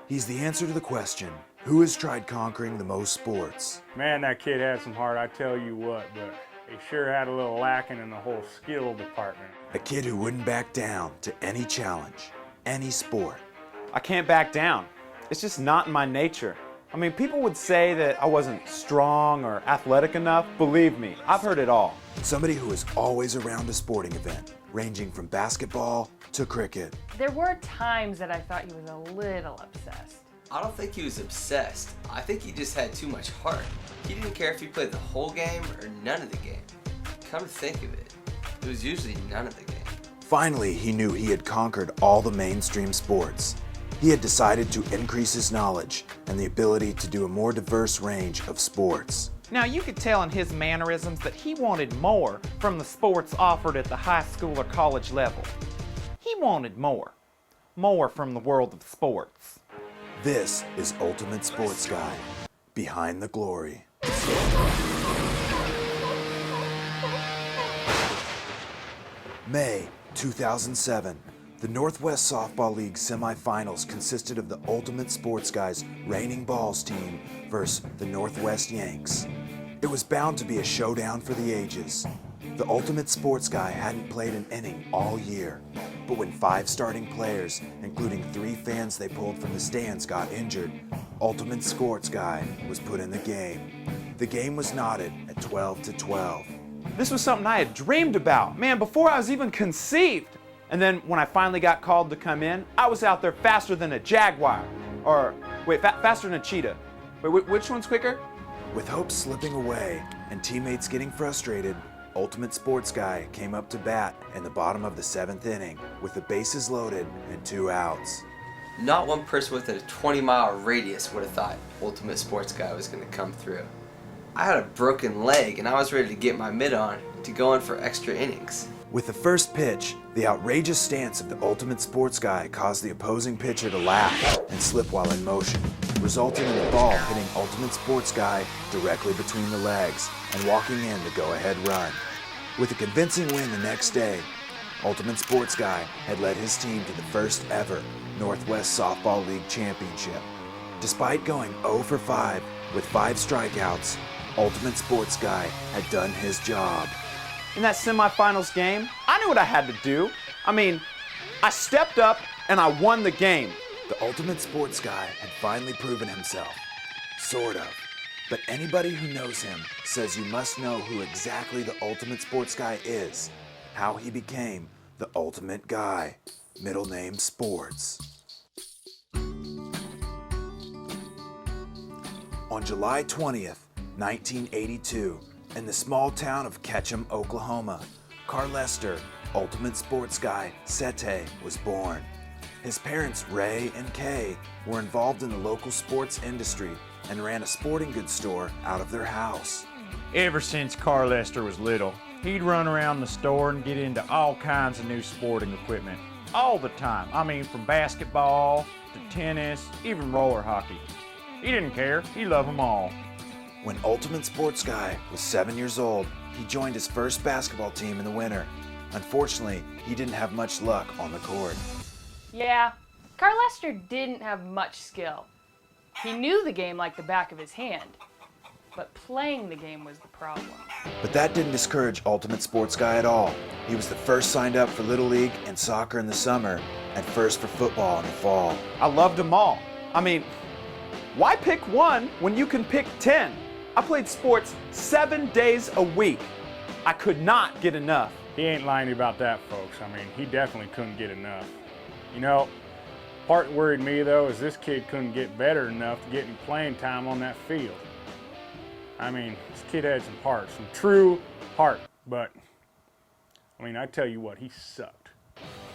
He's the answer to the question, who has tried conquering the most sports? Man, that kid had some heart, I tell you what, but he sure had a little lacking in the whole skill department. A kid who wouldn't back down to any challenge, any sport. I can't back down. It's just not in my nature. I mean, people would say that I wasn't strong or athletic enough. Believe me, I've heard it all. Somebody who is always around a sporting event, ranging from basketball to cricket. There were times that I thought he was a little obsessed. I don't think he was obsessed. I think he just had too much heart. He didn't care if he played the whole game or none of the game. Come to think of it, it was usually none of the game. Finally, he knew he had conquered all the mainstream sports. He had decided to increase his knowledge and the ability to do a more diverse range of sports. Now, you could tell in his mannerisms that he wanted more from the sports offered at the high school or college level. He wanted more. More from the world of sports. This is Ultimate Sports Guy, Behind the Glory. May 2007, the Northwest Softball League semifinals consisted of the Ultimate Sports Guys Raining Balls team versus the Northwest Yanks. It was bound to be a showdown for the ages. The Ultimate Sports Guy hadn't played an inning all year, but when 5 starting players, including 3 fans they pulled from the stands, got injured, Ultimate Sports Guy was put in the game. The game was knotted at 12-12. This was something I had dreamed about, man, before I was even conceived. And then when I finally got called to come in, I was out there faster than a jaguar. Or, wait, faster than a cheetah. Wait, which one's quicker? With hope slipping away and teammates getting frustrated, Ultimate Sports Guy came up to bat in the bottom of the 7th inning with the bases loaded and 2 outs. Not one person within a 20-mile radius would have thought Ultimate Sports Guy was going to come through. I had a broken leg and I was ready to get my mitt on to go in for extra innings. With the first pitch, the outrageous stance of the Ultimate Sports Guy caused the opposing pitcher to laugh and slip while in motion, resulting in the ball hitting Ultimate Sports Guy directly between the legs and walking in the go-ahead run. With a convincing win the next day, Ultimate Sports Guy had led his team to the first ever Northwest Softball League championship. Despite going 0 for 5 with 5 strikeouts, Ultimate Sports Guy had done his job. In that semifinals game, I knew what I had to do. I mean, I stepped up and I won the game. The Ultimate Sports Guy had finally proven himself. Sort of. But anybody who knows him says you must know who exactly the Ultimate Sports Guy is, how he became the Ultimate Guy, middle name Sports. On July 20th, 1982, in the small town of Ketchum, Oklahoma, Carl Lester, Ultimate Sports Guy Sete, was born. His parents, Ray and Kay, were involved in the local sports industry and ran a sporting goods store out of their house. Ever since Carl Lester was little, he'd run around the store and get into all kinds of new sporting equipment. All the time. I mean, from basketball to tennis, even roller hockey. He didn't care. He loved them all. When Ultimate Sports Guy was 7 years old, he joined his first basketball team in the winter. Unfortunately, he didn't have much luck on the court. Yeah, Carl Lester didn't have much skill. He knew the game like the back of his hand, but playing the game was the problem. But that didn't discourage Ultimate Sports Guy at all. He was the first signed up for Little League and soccer in the summer, and first for football in the fall. I loved them all. I mean, why pick one when you can pick 10? I played sports 7 days a week. I could not get enough. He ain't lying about that, folks. I mean, he definitely couldn't get enough. You know, part that worried me, though, is this kid couldn't get better enough to get any playing time on that field. I mean, this kid had some heart, some true heart, but, I mean, I tell you what, he sucked.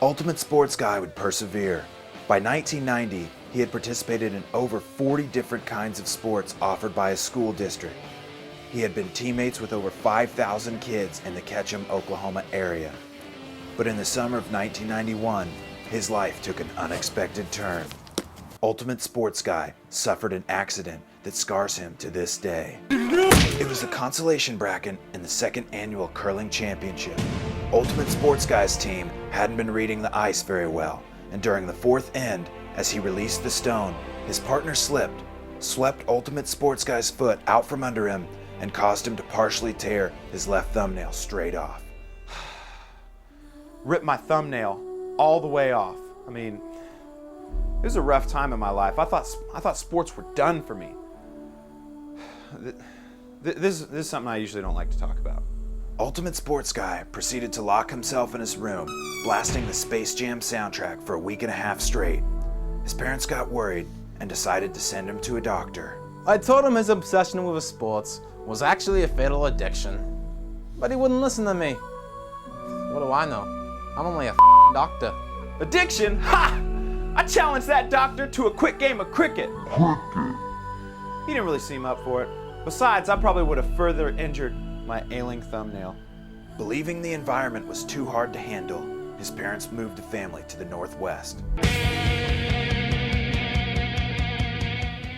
Ultimate Sports Guy would persevere. By 1990, he had participated in over 40 different kinds of sports offered by his school district. He had been teammates with over 5,000 kids in the Ketchum, Oklahoma area. But in the summer of 1991, his life took an unexpected turn. Ultimate Sports Guy suffered an accident that scars him to this day. It was the consolation bracket in the 2nd annual curling championship. Ultimate Sports Guy's team hadn't been reading the ice very well, and during the 4th end, As he released the stone, his partner slipped, swept Ultimate Sports Guy's foot out from under him, and caused him to partially tear his left thumbnail straight off. Ripped my thumbnail all the way off. I mean, it was a rough time in my life. I thought sports were done for me. This is something I usually don't like to talk about. Ultimate Sports Guy proceeded to lock himself in his room, blasting the Space Jam soundtrack for a week and a half straight. His parents got worried and decided to send him to a doctor. I told him his obsession with sports was actually a fatal addiction, but he wouldn't listen to me. What do I know? I'm only a doctor. Addiction? Ha! I challenged that doctor to a quick game of cricket. He didn't really seem up for it. Besides, I probably would have further injured my ailing thumbnail. Believing the environment was too hard to handle, his parents moved the family to the Northwest.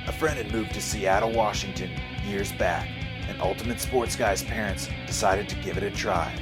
A friend had moved to Seattle, Washington years back, and Ultimate Sports Guy's parents decided to give it a try.